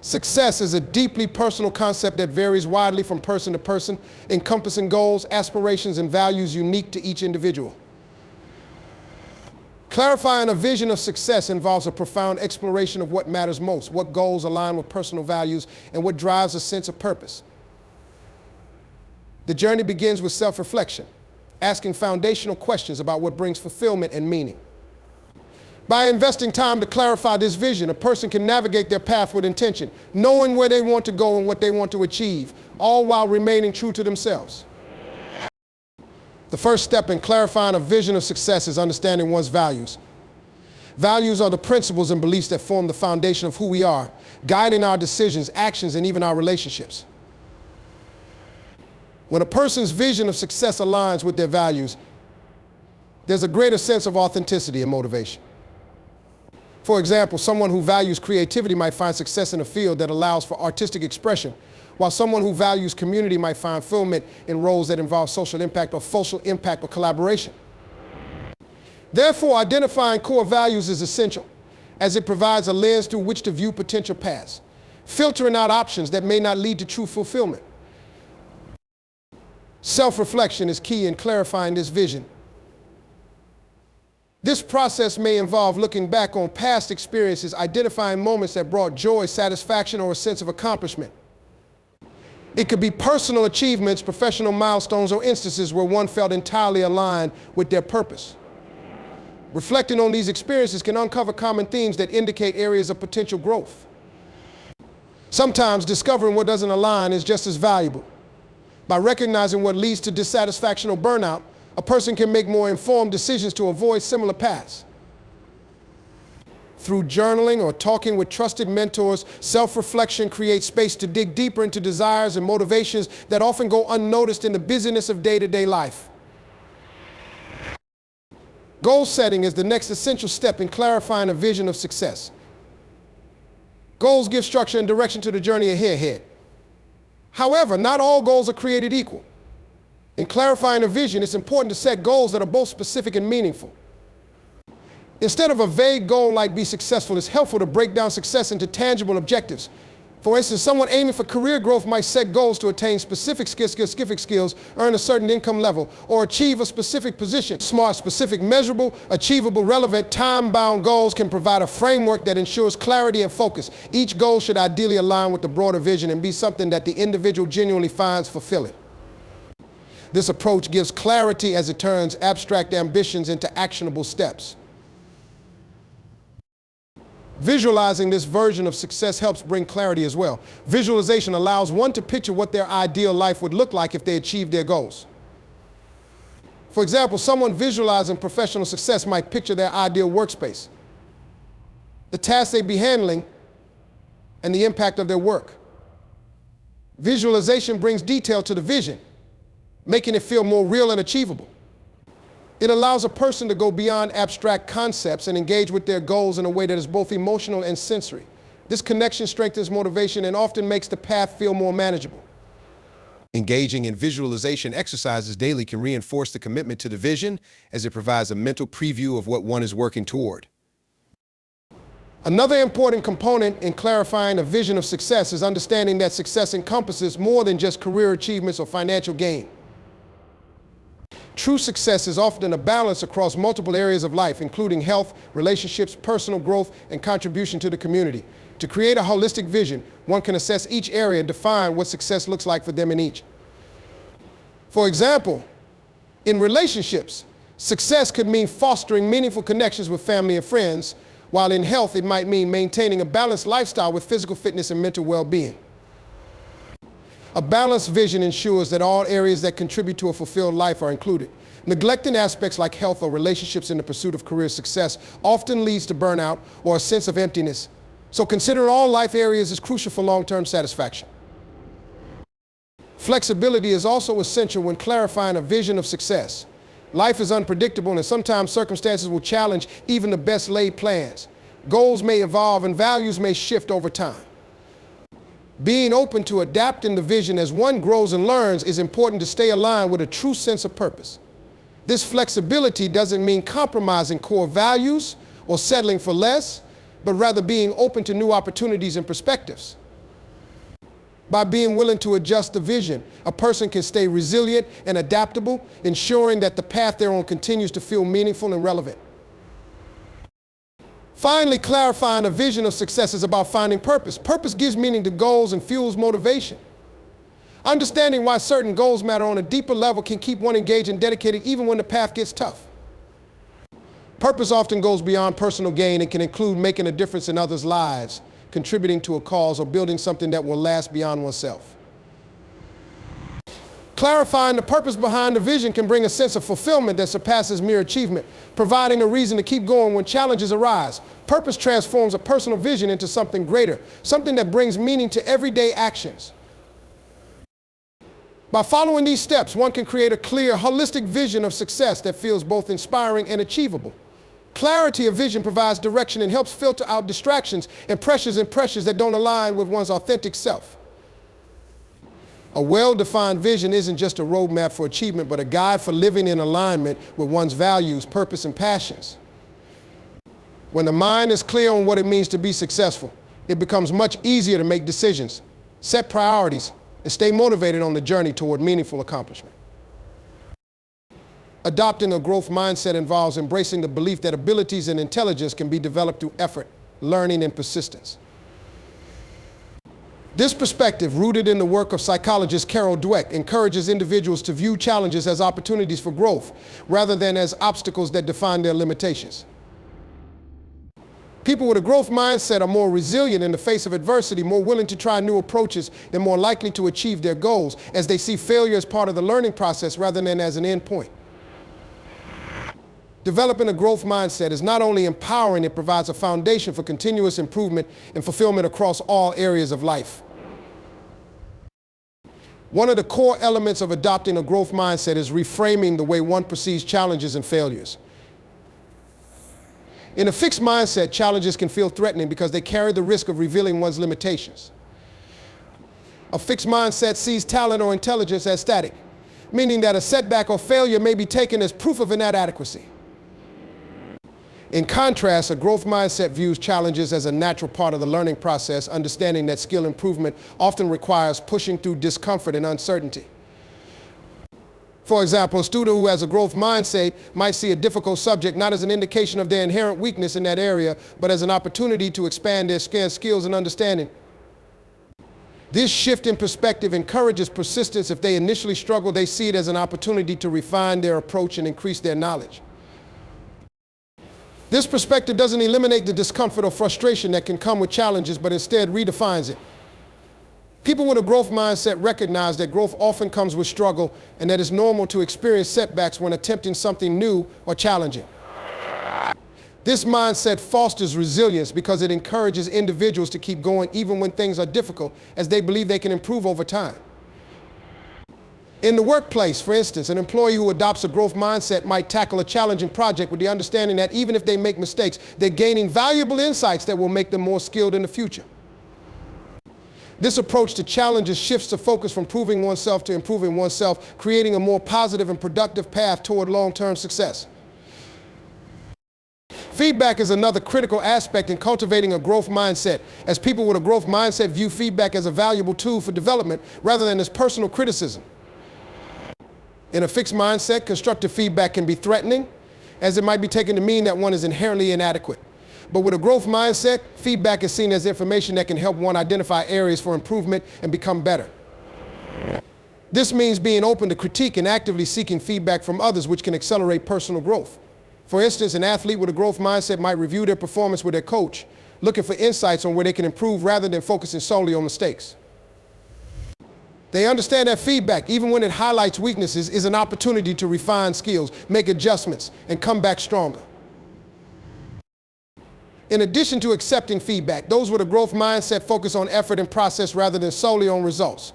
Success is a deeply personal concept that varies widely from person to person, encompassing goals, aspirations, and values unique to each individual. Clarifying a vision of success involves a profound exploration of what matters most, what goals align with personal values, and what drives a sense of purpose. The journey begins with self-reflection, asking foundational questions about what brings fulfillment and meaning. By investing time to clarify this vision, a person can navigate their path with intention, knowing where they want to go and what they want to achieve, all while remaining true to themselves. The first step in clarifying a vision of success is understanding one's values. Values are the principles and beliefs that form the foundation of who we are, guiding our decisions, actions, and even our relationships. When a person's vision of success aligns with their values, there's a greater sense of authenticity and motivation. For example, someone who values creativity might find success in a field that allows for artistic expression, while someone who values community might find fulfillment in roles that involve social impact or collaboration. Therefore, identifying core values is essential, as it provides a lens through which to view potential paths, filtering out options that may not lead to true fulfillment. Self-reflection is key in clarifying this vision. This process may involve looking back on past experiences, identifying moments that brought joy, satisfaction, or a sense of accomplishment. It could be personal achievements, professional milestones, or instances where one felt entirely aligned with their purpose. Reflecting on these experiences can uncover common themes that indicate areas of potential growth. Sometimes discovering what doesn't align is just as valuable. By recognizing what leads to dissatisfaction or burnout, a person can make more informed decisions to avoid similar paths. Through journaling or talking with trusted mentors, self-reflection creates space to dig deeper into desires and motivations that often go unnoticed in the busyness of day-to-day life. Goal setting is the next essential step in clarifying a vision of success. Goals give structure and direction to the journey ahead. However, not all goals are created equal. In clarifying a vision, it's important to set goals that are both specific and meaningful. Instead of a vague goal like be successful, it's helpful to break down success into tangible objectives. For instance, someone aiming for career growth might set goals to attain specific skills, earn a certain income level, or achieve a specific position. Smart, specific, measurable, achievable, relevant, time-bound goals can provide a framework that ensures clarity and focus. Each goal should ideally align with the broader vision and be something that the individual genuinely finds fulfilling. This approach gives clarity as it turns abstract ambitions into actionable steps. Visualizing this version of success helps bring clarity as well. Visualization allows one to picture what their ideal life would look like if they achieved their goals. For example, someone visualizing professional success might picture their ideal workspace, the tasks they'd be handling, and the impact of their work. Visualization brings detail to the vision, making it feel more real and achievable. It allows a person to go beyond abstract concepts and engage with their goals in a way that is both emotional and sensory. This connection strengthens motivation and often makes the path feel more manageable. Engaging in visualization exercises daily can reinforce the commitment to the vision, as it provides a mental preview of what one is working toward. Another important component in clarifying a vision of success is understanding that success encompasses more than just career achievements or financial gain. True success is often a balance across multiple areas of life, including health, relationships, personal growth, and contribution to the community. To create a holistic vision, one can assess each area and define what success looks like for them in each. For example, in relationships, success could mean fostering meaningful connections with family and friends, while in health it might mean maintaining a balanced lifestyle with physical fitness and mental well-being. A balanced vision ensures that all areas that contribute to a fulfilled life are included. Neglecting aspects like health or relationships in the pursuit of career success often leads to burnout or a sense of emptiness. So considering all life areas is crucial for long-term satisfaction. Flexibility is also essential when clarifying a vision of success. Life is unpredictable, and sometimes circumstances will challenge even the best laid plans. Goals may evolve and values may shift over time. Being open to adapting the vision as one grows and learns is important to stay aligned with a true sense of purpose. This flexibility doesn't mean compromising core values or settling for less, but rather being open to new opportunities and perspectives. By being willing to adjust the vision, a person can stay resilient and adaptable, ensuring that the path they're on continues to feel meaningful and relevant. Finally, clarifying a vision of success is about finding purpose. Purpose gives meaning to goals and fuels motivation. Understanding why certain goals matter on a deeper level can keep one engaged and dedicated even when the path gets tough. Purpose often goes beyond personal gain and can include making a difference in others' lives, contributing to a cause, or building something that will last beyond oneself. Clarifying the purpose behind the vision can bring a sense of fulfillment that surpasses mere achievement, providing a reason to keep going when challenges arise. Purpose transforms a personal vision into something greater, something that brings meaning to everyday actions. By following these steps, one can create a clear, holistic vision of success that feels both inspiring and achievable. Clarity of vision provides direction and helps filter out distractions and pressures that don't align with one's authentic self. A well-defined vision isn't just a roadmap for achievement, but a guide for living in alignment with one's values, purpose, and passions. When the mind is clear on what it means to be successful, it becomes much easier to make decisions, set priorities, and stay motivated on the journey toward meaningful accomplishment. Adopting a growth mindset involves embracing the belief that abilities and intelligence can be developed through effort, learning, and persistence. This perspective, rooted in the work of psychologist Carol Dweck, encourages individuals to view challenges as opportunities for growth rather than as obstacles that define their limitations. People with a growth mindset are more resilient in the face of adversity, more willing to try new approaches, and more likely to achieve their goals, as they see failure as part of the learning process rather than as an end point. Developing a growth mindset is not only empowering, it provides a foundation for continuous improvement and fulfillment across all areas of life. One of the core elements of adopting a growth mindset is reframing the way one perceives challenges and failures. In a fixed mindset, challenges can feel threatening because they carry the risk of revealing one's limitations. A fixed mindset sees talent or intelligence as static, meaning that a setback or failure may be taken as proof of inadequacy. In contrast, a growth mindset views challenges as a natural part of the learning process, understanding that skill improvement often requires pushing through discomfort and uncertainty. For example, a student who has a growth mindset might see a difficult subject not as an indication of their inherent weakness in that area, but as an opportunity to expand their skills and understanding. This shift in perspective encourages persistence. If they initially struggle, they see it as an opportunity to refine their approach and increase their knowledge. This perspective doesn't eliminate the discomfort or frustration that can come with challenges, but instead redefines it. People with a growth mindset recognize that growth often comes with struggle and that it's normal to experience setbacks when attempting something new or challenging. This mindset fosters resilience because it encourages individuals to keep going even when things are difficult, as they believe they can improve over time. In the workplace, for instance, an employee who adopts a growth mindset might tackle a challenging project with the understanding that even if they make mistakes, they're gaining valuable insights that will make them more skilled in the future. This approach to challenges shifts the focus from proving oneself to improving oneself, creating a more positive and productive path toward long-term success. Feedback is another critical aspect in cultivating a growth mindset, as people with a growth mindset view feedback as a valuable tool for development rather than as personal criticism. In a fixed mindset, constructive feedback can be threatening, as it might be taken to mean that one is inherently inadequate. But with a growth mindset, feedback is seen as information that can help one identify areas for improvement and become better. This means being open to critique and actively seeking feedback from others, which can accelerate personal growth. For instance, an athlete with a growth mindset might review their performance with their coach, looking for insights on where they can improve rather than focusing solely on mistakes. They understand that feedback, even when it highlights weaknesses, is an opportunity to refine skills, make adjustments, and come back stronger. In addition to accepting feedback, those with a growth mindset focus on effort and process rather than solely on results.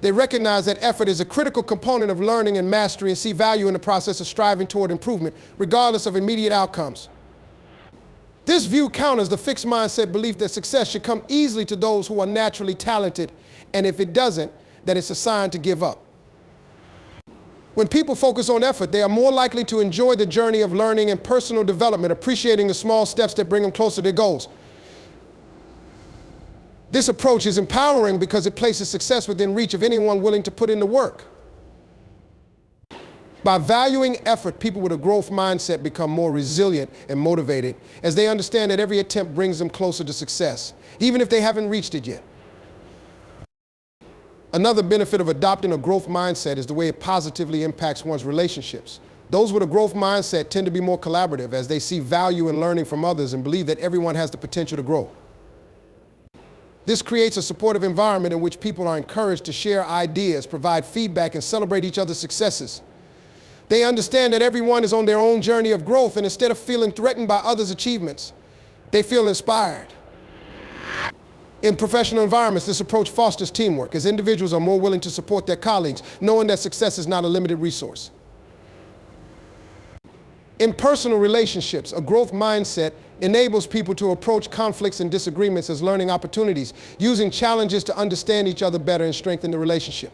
They recognize that effort is a critical component of learning and mastery and see value in the process of striving toward improvement, regardless of immediate outcomes. This view counters the fixed mindset belief that success should come easily to those who are naturally talented, and if it doesn't, that it's a sign to give up. When people focus on effort, they are more likely to enjoy the journey of learning and personal development, appreciating the small steps that bring them closer to their goals. This approach is empowering because it places success within reach of anyone willing to put in the work. By valuing effort, people with a growth mindset become more resilient and motivated as they understand that every attempt brings them closer to success, even if they haven't reached it yet. Another benefit of adopting a growth mindset is the way it positively impacts one's relationships. Those with a growth mindset tend to be more collaborative as they see value in learning from others and believe that everyone has the potential to grow. This creates a supportive environment in which people are encouraged to share ideas, provide feedback, and celebrate each other's successes. They understand that everyone is on their own journey of growth, and instead of feeling threatened by others' achievements, they feel inspired. In professional environments, this approach fosters teamwork, as individuals are more willing to support their colleagues, knowing that success is not a limited resource. In personal relationships, a growth mindset enables people to approach conflicts and disagreements as learning opportunities, using challenges to understand each other better and strengthen the relationship.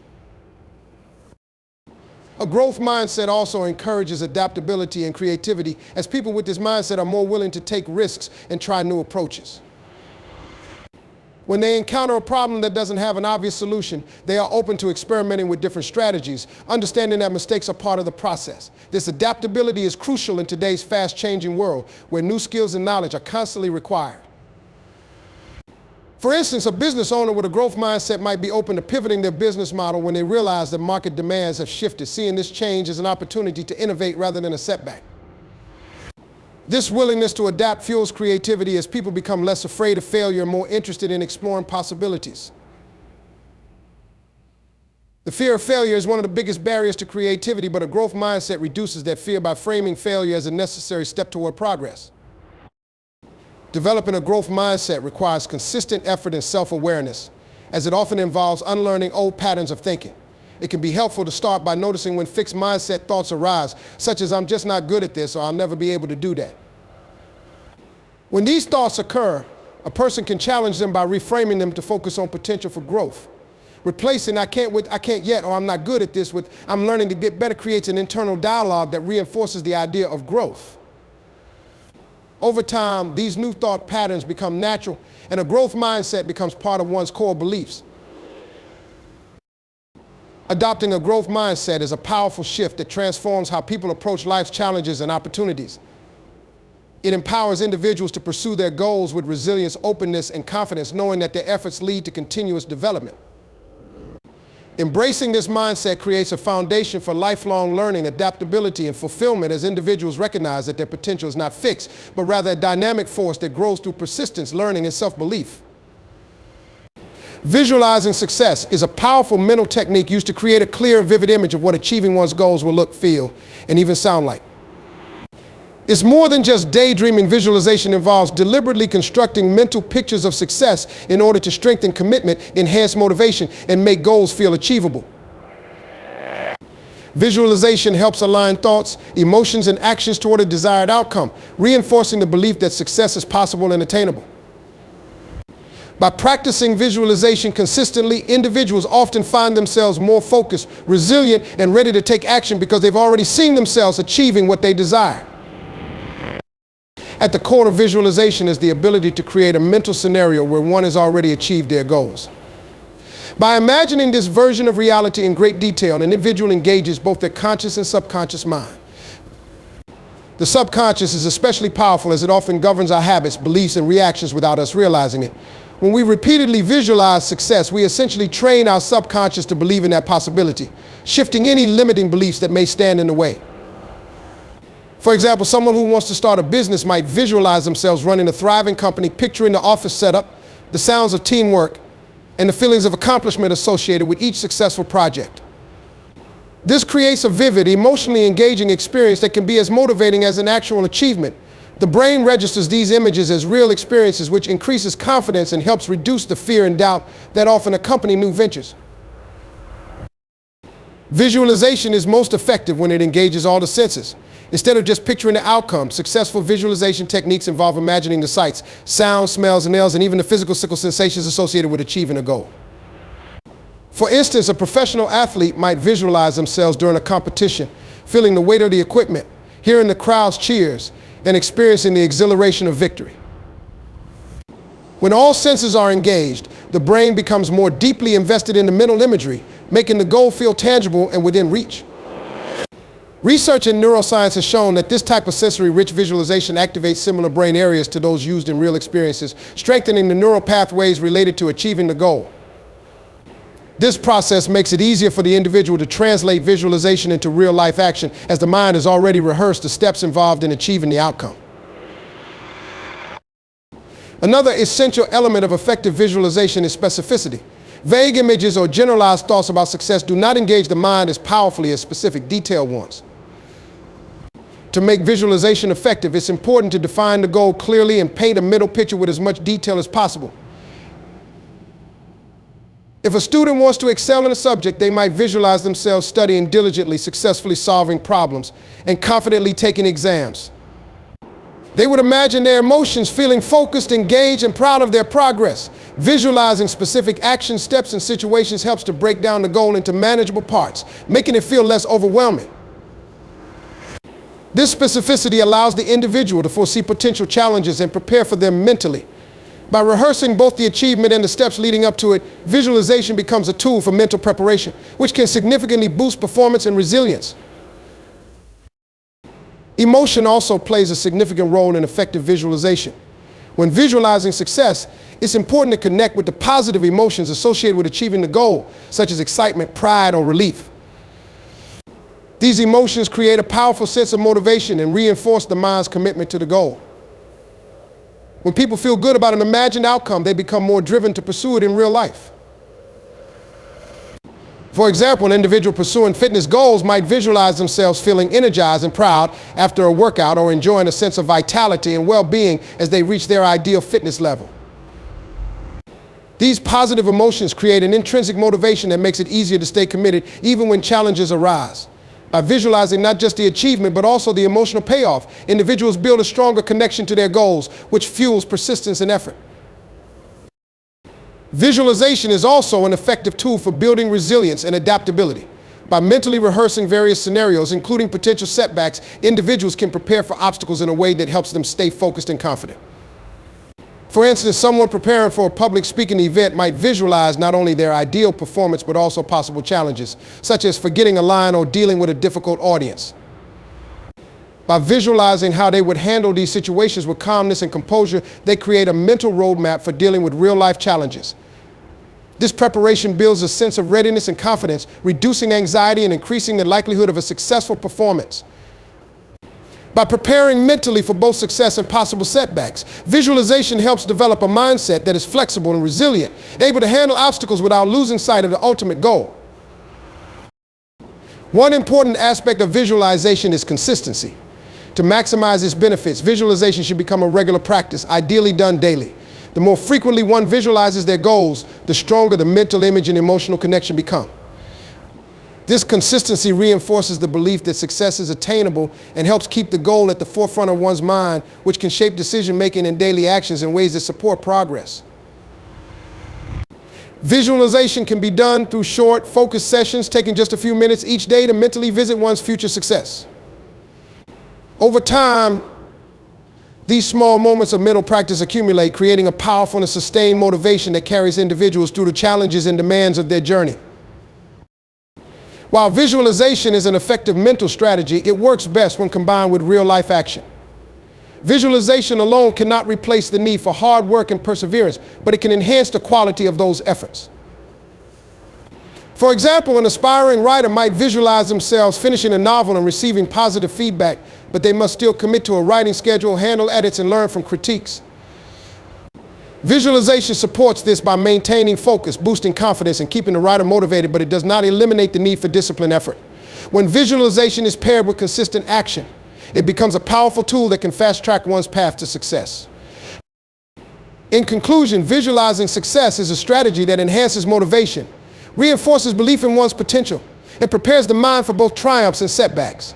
A growth mindset also encourages adaptability and creativity, as people with this mindset are more willing to take risks and try new approaches. When they encounter a problem that doesn't have an obvious solution, they are open to experimenting with different strategies, understanding that mistakes are part of the process. This adaptability is crucial in today's fast-changing world, where new skills and knowledge are constantly required. For instance, a business owner with a growth mindset might be open to pivoting their business model when they realize that market demands have shifted, seeing this change as an opportunity to innovate rather than a setback. This willingness to adapt fuels creativity as people become less afraid of failure and more interested in exploring possibilities. The fear of failure is one of the biggest barriers to creativity, but a growth mindset reduces that fear by framing failure as a necessary step toward progress. Developing a growth mindset requires consistent effort and self-awareness, as it often involves unlearning old patterns of thinking. It can be helpful to start by noticing when fixed mindset thoughts arise, such as "I'm just not good at this," or "I'll never be able to do that." When these thoughts occur, a person can challenge them by reframing them to focus on potential for growth. Replacing "I can't yet," or "I'm not good at this," with "I'm learning to get better" creates an internal dialogue that reinforces the idea of growth. Over time, these new thought patterns become natural, and a growth mindset becomes part of one's core beliefs. Adopting a growth mindset is a powerful shift that transforms how people approach life's challenges and opportunities. It empowers individuals to pursue their goals with resilience, openness, and confidence, knowing that their efforts lead to continuous development. Embracing this mindset creates a foundation for lifelong learning, adaptability, and fulfillment as individuals recognize that their potential is not fixed, but rather a dynamic force that grows through persistence, learning, and self-belief. Visualizing success is a powerful mental technique used to create a clear, vivid image of what achieving one's goals will look, feel, and even sound like. It's more than just daydreaming. Visualization involves deliberately constructing mental pictures of success in order to strengthen commitment, enhance motivation, and make goals feel achievable. Visualization helps align thoughts, emotions, and actions toward a desired outcome, reinforcing the belief that success is possible and attainable. By practicing visualization consistently, individuals often find themselves more focused, resilient, and ready to take action because they've already seen themselves achieving what they desire. At the core of visualization is the ability to create a mental scenario where one has already achieved their goals. By imagining this version of reality in great detail, an individual engages both their conscious and subconscious mind. The subconscious is especially powerful as it often governs our habits, beliefs, and reactions without us realizing it. When we repeatedly visualize success, we essentially train our subconscious to believe in that possibility, shifting any limiting beliefs that may stand in the way. For example, someone who wants to start a business might visualize themselves running a thriving company, picturing the office setup, the sounds of teamwork, and the feelings of accomplishment associated with each successful project. This creates a vivid, emotionally engaging experience that can be as motivating as an actual achievement. The brain registers these images as real experiences, which increases confidence and helps reduce the fear and doubt that often accompany new ventures. Visualization is most effective when it engages all the senses. Instead of just picturing the outcome, successful visualization techniques involve imagining the sights, sounds, smells, and even the physical sensations associated with achieving a goal. For instance, a professional athlete might visualize themselves during a competition, feeling the weight of the equipment, hearing the crowd's cheers, and experiencing the exhilaration of victory. When all senses are engaged, the brain becomes more deeply invested in the mental imagery, making the goal feel tangible and within reach. Research in neuroscience has shown that this type of sensory-rich visualization activates similar brain areas to those used in real experiences, strengthening the neural pathways related to achieving the goal. This process makes it easier for the individual to translate visualization into real-life action, as the mind has already rehearsed the steps involved in achieving the outcome. Another essential element of effective visualization is specificity. Vague images or generalized thoughts about success do not engage the mind as powerfully as specific, detailed ones. To make visualization effective, it's important to define the goal clearly and paint a mental picture with as much detail as possible. If a student wants to excel in a subject, they might visualize themselves studying diligently, successfully solving problems, and confidently taking exams. They would imagine their emotions, feeling focused, engaged, and proud of their progress. Visualizing specific action steps and situations helps to break down the goal into manageable parts, making it feel less overwhelming. This specificity allows the individual to foresee potential challenges and prepare for them mentally. By rehearsing both the achievement and the steps leading up to it, visualization becomes a tool for mental preparation, which can significantly boost performance and resilience. Emotion also plays a significant role in effective visualization. When visualizing success, it's important to connect with the positive emotions associated with achieving the goal, such as excitement, pride, or relief. These emotions create a powerful sense of motivation and reinforce the mind's commitment to the goal. When people feel good about an imagined outcome, they become more driven to pursue it in real life. For example, an individual pursuing fitness goals might visualize themselves feeling energized and proud after a workout, or enjoying a sense of vitality and well-being as they reach their ideal fitness level. These positive emotions create an intrinsic motivation that makes it easier to stay committed even when challenges arise. By visualizing not just the achievement, but also the emotional payoff, individuals build a stronger connection to their goals, which fuels persistence and effort. Visualization is also an effective tool for building resilience and adaptability. By mentally rehearsing various scenarios, including potential setbacks, individuals can prepare for obstacles in a way that helps them stay focused and confident. For instance, someone preparing for a public speaking event might visualize not only their ideal performance, but also possible challenges, such as forgetting a line or dealing with a difficult audience. By visualizing how they would handle these situations with calmness and composure, they create a mental roadmap for dealing with real-life challenges. This preparation builds a sense of readiness and confidence, reducing anxiety and increasing the likelihood of a successful performance. By preparing mentally for both success and possible setbacks, visualization helps develop a mindset that is flexible and resilient, able to handle obstacles without losing sight of the ultimate goal. One important aspect of visualization is consistency. To maximize its benefits, visualization should become a regular practice, ideally done daily. The more frequently one visualizes their goals, the stronger the mental image and emotional connection become. This consistency reinforces the belief that success is attainable and helps keep the goal at the forefront of one's mind, which can shape decision-making and daily actions in ways that support progress. Visualization can be done through short, focused sessions, taking just a few minutes each day to mentally visit one's future success. Over time, these small moments of mental practice accumulate, creating a powerful and sustained motivation that carries individuals through the challenges and demands of their journey. While visualization is an effective mental strategy, it works best when combined with real-life action. Visualization alone cannot replace the need for hard work and perseverance, but it can enhance the quality of those efforts. For example, an aspiring writer might visualize themselves finishing a novel and receiving positive feedback, but they must still commit to a writing schedule, handle edits, and learn from critiques. Visualization supports this by maintaining focus, boosting confidence, and keeping the writer motivated, but it does not eliminate the need for disciplined effort. When visualization is paired with consistent action, it becomes a powerful tool that can fast-track one's path to success. In conclusion, visualizing success is a strategy that enhances motivation, reinforces belief in one's potential, and prepares the mind for both triumphs and setbacks.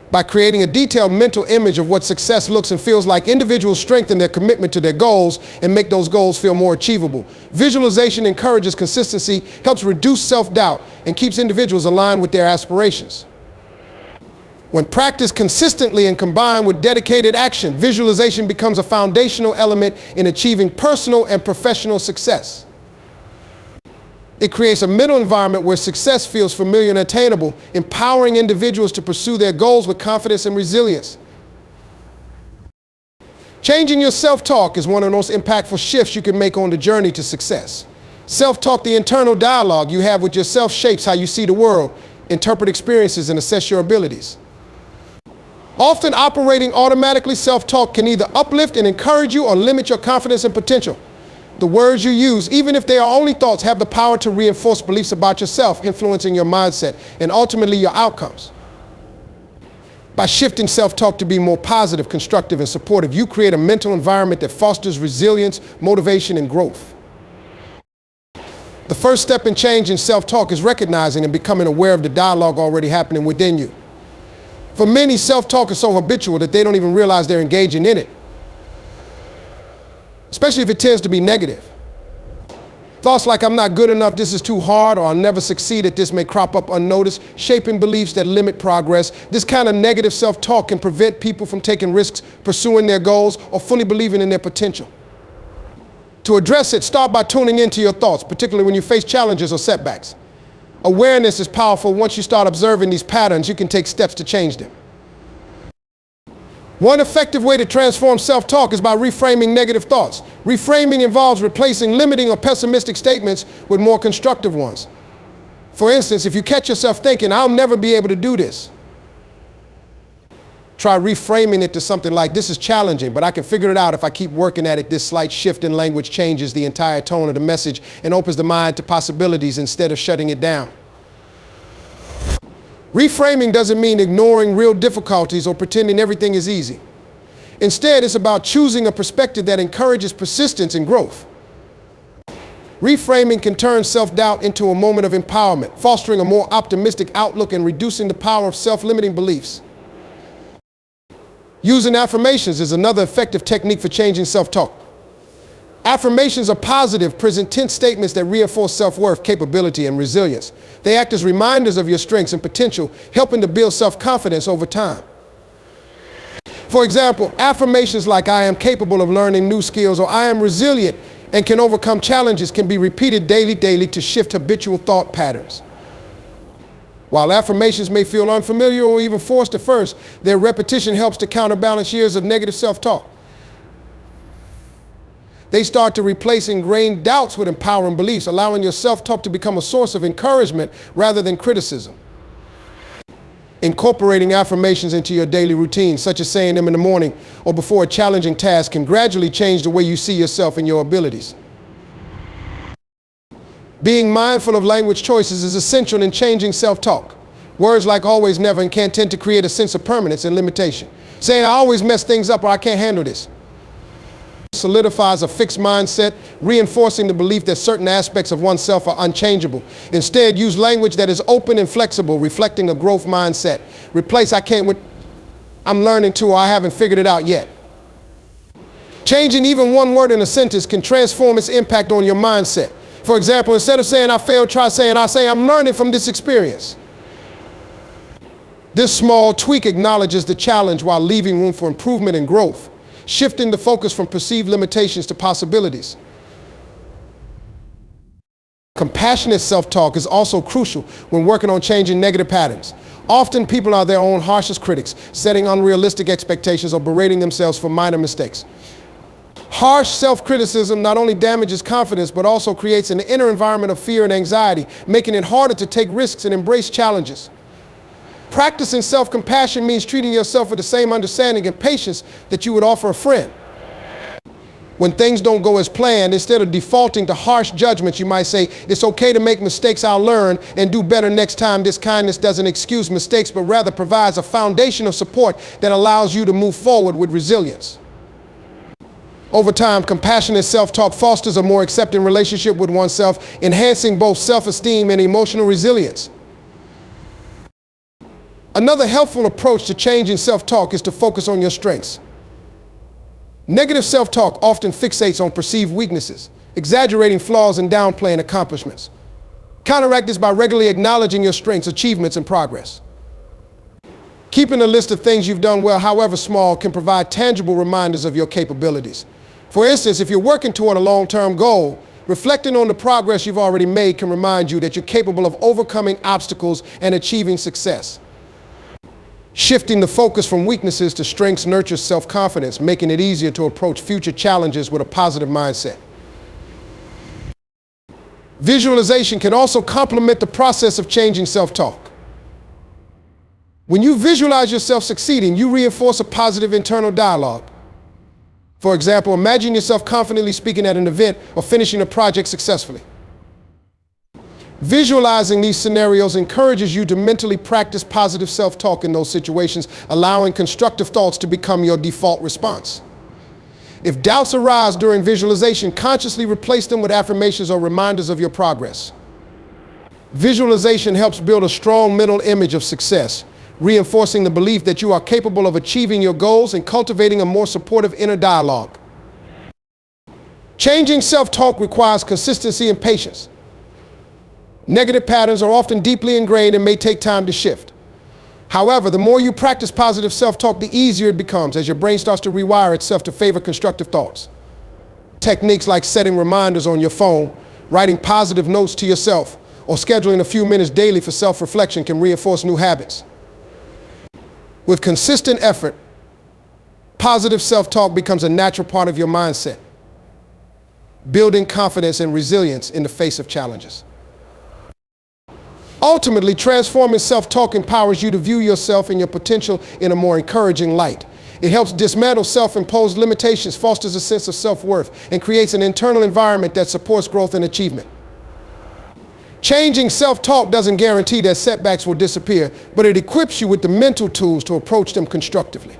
By creating a detailed mental image of what success looks and feels like, individuals strengthen their commitment to their goals and make those goals feel more achievable. Visualization encourages consistency, helps reduce self-doubt, and keeps individuals aligned with their aspirations. When practiced consistently and combined with dedicated action, visualization becomes a foundational element in achieving personal and professional success. It creates a mental environment where success feels familiar and attainable, empowering individuals to pursue their goals with confidence and resilience. Changing your self-talk is one of the most impactful shifts you can make on the journey to success. Self-talk, the internal dialogue you have with yourself, shapes how you see the world, interpret experiences, and assess your abilities. Often operating automatically, self-talk can either uplift and encourage you or limit your confidence and potential. The words you use, even if they are only thoughts, have the power to reinforce beliefs about yourself, influencing your mindset and ultimately your outcomes. By shifting self-talk to be more positive, constructive, and supportive, you create a mental environment that fosters resilience, motivation, and growth. The first step in changing self-talk is recognizing and becoming aware of the dialogue already happening within you. For many, self-talk is so habitual that they don't even realize they're engaging in it, especially if it tends to be negative. Thoughts like, I'm not good enough, this is too hard, or I'll never succeed at this may crop up unnoticed, shaping beliefs that limit progress. This kind of negative self-talk can prevent people from taking risks, pursuing their goals, or fully believing in their potential. To address it, start by tuning into your thoughts, particularly when you face challenges or setbacks. Awareness is powerful. Once you start observing these patterns, you can take steps to change them. One effective way to transform self-talk is by reframing negative thoughts. Reframing involves replacing limiting or pessimistic statements with more constructive ones. For instance, if you catch yourself thinking, I'll never be able to do this, try reframing it to something like, this is challenging, but I can figure it out if I keep working at it. This slight shift in language changes the entire tone of the message and opens the mind to possibilities instead of shutting it down. Reframing doesn't mean ignoring real difficulties or pretending everything is easy. Instead, it's about choosing a perspective that encourages persistence and growth. Reframing can turn self-doubt into a moment of empowerment, fostering a more optimistic outlook and reducing the power of self-limiting beliefs. Using affirmations is another effective technique for changing self-talk. Affirmations are positive, present tense statements that reinforce self-worth, capability, and resilience. They act as reminders of your strengths and potential, helping to build self-confidence over time. For example, affirmations like, I am capable of learning new skills, or I am resilient and can overcome challenges, can be repeated daily to shift habitual thought patterns. While affirmations may feel unfamiliar or even forced at first, their repetition helps to counterbalance years of negative self-talk. They start to replace ingrained doubts with empowering beliefs, allowing your self-talk to become a source of encouragement rather than criticism. Incorporating affirmations into your daily routine, such as saying them in the morning or before a challenging task, can gradually change the way you see yourself and your abilities. Being mindful of language choices is essential in changing self-talk. Words like always, never, can tend to create a sense of permanence and limitation. Saying, I always mess things up, or I can't handle this, solidifies a fixed mindset, reinforcing the belief that certain aspects of oneself are unchangeable. Instead, use language that is open and flexible, reflecting a growth mindset. Replace I can't with I'm learning to, or I haven't figured it out yet. Changing even one word in a sentence can transform its impact on your mindset. For example, instead of saying I failed, try saying I'm learning from this experience. This small tweak acknowledges the challenge while leaving room for improvement and growth, shifting the focus from perceived limitations to possibilities. Compassionate self-talk is also crucial when working on changing negative patterns. Often people are their own harshest critics, setting unrealistic expectations or berating themselves for minor mistakes. Harsh self-criticism not only damages confidence, but also creates an inner environment of fear and anxiety, making it harder to take risks and embrace challenges. Practicing self-compassion means treating yourself with the same understanding and patience that you would offer a friend. When things don't go as planned, instead of defaulting to harsh judgments, you might say, it's okay to make mistakes, I'll learn and do better next time. This kindness doesn't excuse mistakes, but rather provides a foundation of support that allows you to move forward with resilience. Over time, compassionate self-talk fosters a more accepting relationship with oneself, enhancing both self-esteem and emotional resilience. Another helpful approach to changing self-talk is to focus on your strengths. Negative self-talk often fixates on perceived weaknesses, exaggerating flaws and downplaying accomplishments. Counteract this by regularly acknowledging your strengths, achievements, and progress. Keeping a list of things you've done well, however small, can provide tangible reminders of your capabilities. For instance, if you're working toward a long-term goal, reflecting on the progress you've already made can remind you that you're capable of overcoming obstacles and achieving success. Shifting the focus from weaknesses to strengths nurtures self-confidence, making it easier to approach future challenges with a positive mindset. Visualization can also complement the process of changing self-talk. When you visualize yourself succeeding, you reinforce a positive internal dialogue. For example, imagine yourself confidently speaking at an event or finishing a project successfully. Visualizing these scenarios encourages you to mentally practice positive self-talk in those situations, allowing constructive thoughts to become your default response. If doubts arise during visualization, consciously replace them with affirmations or reminders of your progress. Visualization helps build a strong mental image of success, reinforcing the belief that you are capable of achieving your goals and cultivating a more supportive inner dialogue. Changing self-talk requires consistency and patience. Negative patterns are often deeply ingrained and may take time to shift. However, the more you practice positive self-talk, the easier it becomes as your brain starts to rewire itself to favor constructive thoughts. Techniques like setting reminders on your phone, writing positive notes to yourself, or scheduling a few minutes daily for self-reflection can reinforce new habits. With consistent effort, positive self-talk becomes a natural part of your mindset, building confidence and resilience in the face of challenges. Ultimately, transforming self-talk empowers you to view yourself and your potential in a more encouraging light. It helps dismantle self-imposed limitations, fosters a sense of self-worth, and creates an internal environment that supports growth and achievement. Changing self-talk doesn't guarantee that setbacks will disappear, but it equips you with the mental tools to approach them constructively.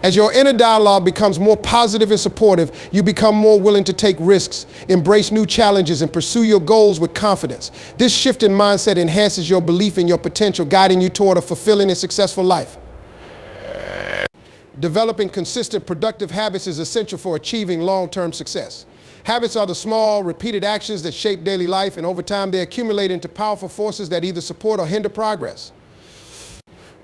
As your inner dialogue becomes more positive and supportive, you become more willing to take risks, embrace new challenges, and pursue your goals with confidence. This shift in mindset enhances your belief in your potential, guiding you toward a fulfilling and successful life. Developing consistent, productive habits is essential for achieving long-term success. Habits are the small, repeated actions that shape daily life, and over time they accumulate into powerful forces that either support or hinder progress.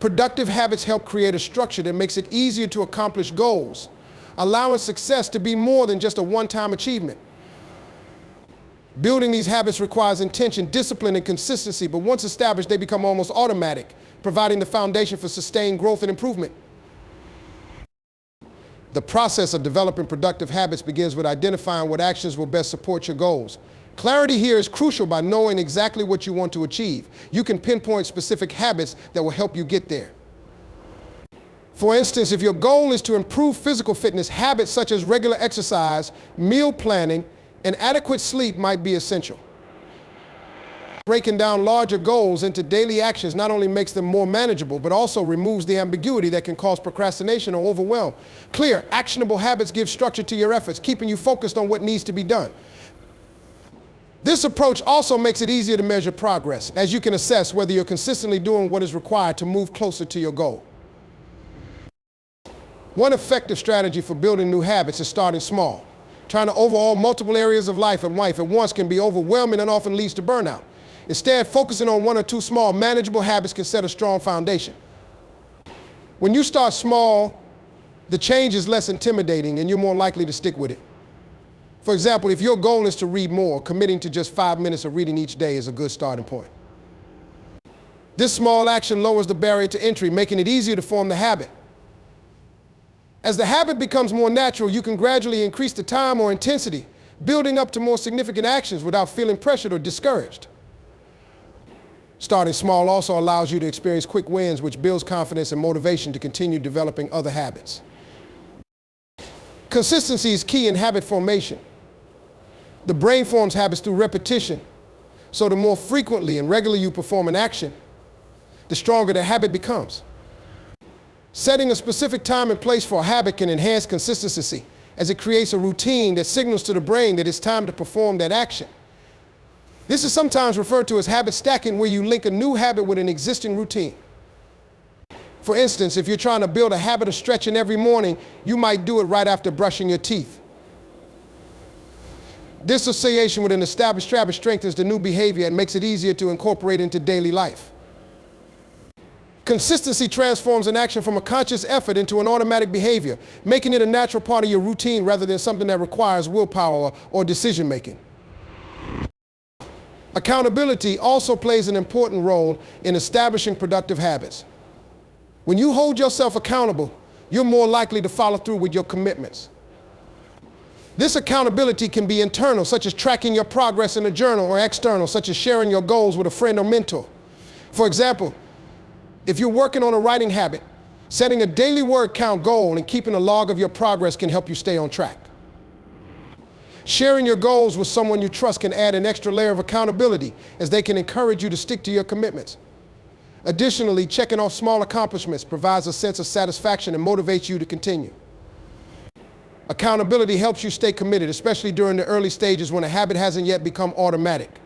Productive habits help create a structure that makes it easier to accomplish goals, allowing success to be more than just a one-time achievement. Building these habits requires intention, discipline, and consistency, but once established, they become almost automatic, providing the foundation for sustained growth and improvement. The process of developing productive habits begins with identifying what actions will best support your goals. Clarity here is crucial. By knowing exactly what you want to achieve, you can pinpoint specific habits that will help you get there. For instance, if your goal is to improve physical fitness, habits such as regular exercise, meal planning, and adequate sleep might be essential. Breaking down larger goals into daily actions not only makes them more manageable, but also removes the ambiguity that can cause procrastination or overwhelm. Clear, actionable habits give structure to your efforts, keeping you focused on what needs to be done. This approach also makes it easier to measure progress, as you can assess whether you're consistently doing what is required to move closer to your goal. One effective strategy for building new habits is starting small. Trying to overhaul multiple areas of life at once can be overwhelming and often leads to burnout. Instead, focusing on one or two small, manageable habits can set a strong foundation. When you start small, the change is less intimidating and you're more likely to stick with it. For example, if your goal is to read more, committing to just 5 minutes of reading each day is a good starting point. This small action lowers the barrier to entry, making it easier to form the habit. As the habit becomes more natural, you can gradually increase the time or intensity, building up to more significant actions without feeling pressured or discouraged. Starting small also allows you to experience quick wins, which builds confidence and motivation to continue developing other habits. Consistency is key in habit formation. The brain forms habits through repetition, so the more frequently and regularly you perform an action, the stronger the habit becomes. Setting a specific time and place for a habit can enhance consistency, as it creates a routine that signals to the brain that it's time to perform that action. This is sometimes referred to as habit stacking, where you link a new habit with an existing routine. For instance, if you're trying to build a habit of stretching every morning, you might do it right after brushing your teeth. This association with an established habit strengthens the new behavior and makes it easier to incorporate into daily life. Consistency transforms an action from a conscious effort into an automatic behavior, making it a natural part of your routine rather than something that requires willpower or decision making. Accountability also plays an important role in establishing productive habits. When you hold yourself accountable, you're more likely to follow through with your commitments. This accountability can be internal, such as tracking your progress in a journal, or external, such as sharing your goals with a friend or mentor. For example, if you're working on a writing habit, setting a daily word count goal and keeping a log of your progress can help you stay on track. Sharing your goals with someone you trust can add an extra layer of accountability, as they can encourage you to stick to your commitments. Additionally, checking off small accomplishments provides a sense of satisfaction and motivates you to continue. Accountability helps you stay committed, especially during the early stages when a habit hasn't yet become automatic.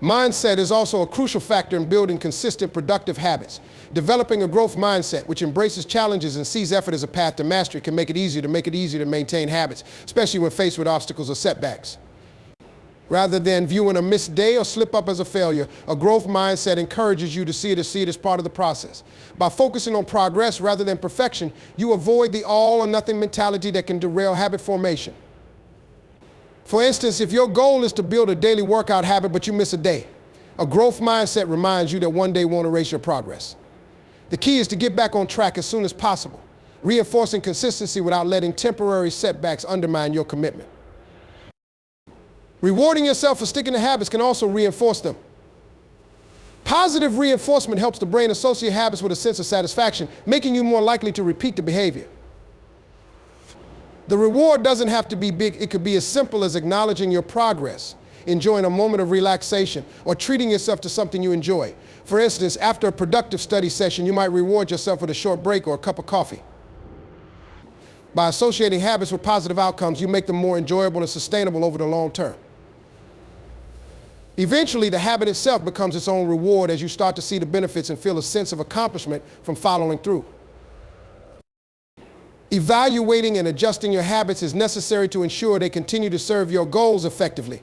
Mindset is also a crucial factor in building consistent, productive habits. Developing a growth mindset, which embraces challenges and sees effort as a path to mastery, can make it easier to maintain habits, especially when faced with obstacles or setbacks. Rather than viewing a missed day or slip up as a failure, a growth mindset encourages you to see it as part of the process. By focusing on progress rather than perfection, you avoid the all or nothing mentality that can derail habit formation. For instance, if your goal is to build a daily workout habit but you miss a day, a growth mindset reminds you that one day won't erase your progress. The key is to get back on track as soon as possible, reinforcing consistency without letting temporary setbacks undermine your commitment. Rewarding yourself for sticking to habits can also reinforce them. Positive reinforcement helps the brain associate habits with a sense of satisfaction, making you more likely to repeat the behavior. The reward doesn't have to be big. It could be as simple as acknowledging your progress, enjoying a moment of relaxation, or treating yourself to something you enjoy. For instance, after a productive study session, you might reward yourself with a short break or a cup of coffee. By associating habits with positive outcomes, you make them more enjoyable and sustainable over the long term. Eventually, the habit itself becomes its own reward as you start to see the benefits and feel a sense of accomplishment from following through. Evaluating and adjusting your habits is necessary to ensure they continue to serve your goals effectively.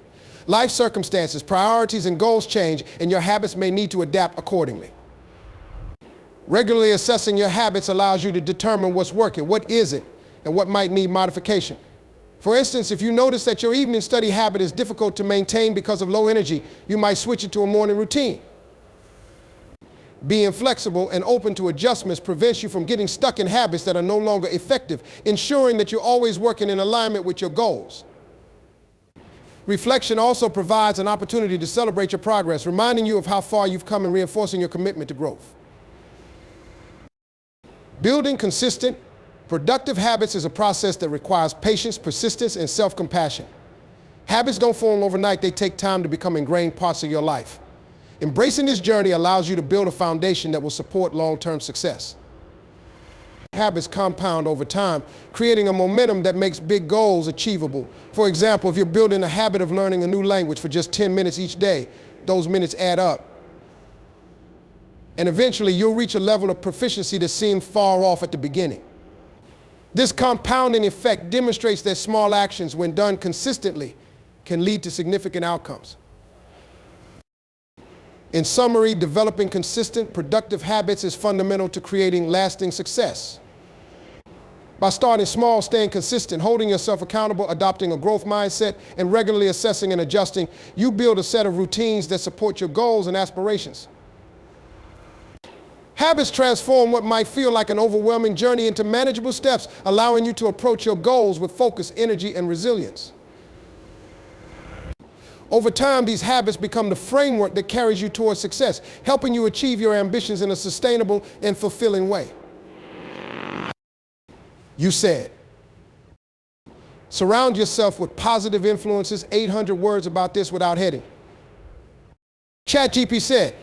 Life circumstances, priorities, and goals change, and your habits may need to adapt accordingly. Regularly assessing your habits allows you to determine what's working, what isn't, and what might need modification. For instance, if you notice that your evening study habit is difficult to maintain because of low energy, you might switch it to a morning routine. Being flexible and open to adjustments prevents you from getting stuck in habits that are no longer effective, ensuring that you're always working in alignment with your goals. Reflection also provides an opportunity to celebrate your progress, reminding you of how far you've come and reinforcing your commitment to growth. Building consistent, productive habits is a process that requires patience, persistence, and self-compassion. Habits don't form overnight. They take time to become ingrained parts of your life. Embracing this journey allows you to build a foundation that will support long-term success. Habits compound over time, creating a momentum that makes big goals achievable. For example, if you're building a habit of learning a new language for just 10 minutes each day, those minutes add up. And eventually, you'll reach a level of proficiency that seemed far off at the beginning. This compounding effect demonstrates that small actions, when done consistently, can lead to significant outcomes. In summary, developing consistent, productive habits is fundamental to creating lasting success. By starting small, staying consistent, holding yourself accountable, adopting a growth mindset, and regularly assessing and adjusting, you build a set of routines that support your goals and aspirations. Habits transform what might feel like an overwhelming journey into manageable steps, allowing you to approach your goals with focus, energy, and resilience. Over time, these habits become the framework that carries you towards success, helping you achieve your ambitions in a sustainable and fulfilling way. You said, surround yourself with positive influences. 800 words about this without heading. ChatGPT said,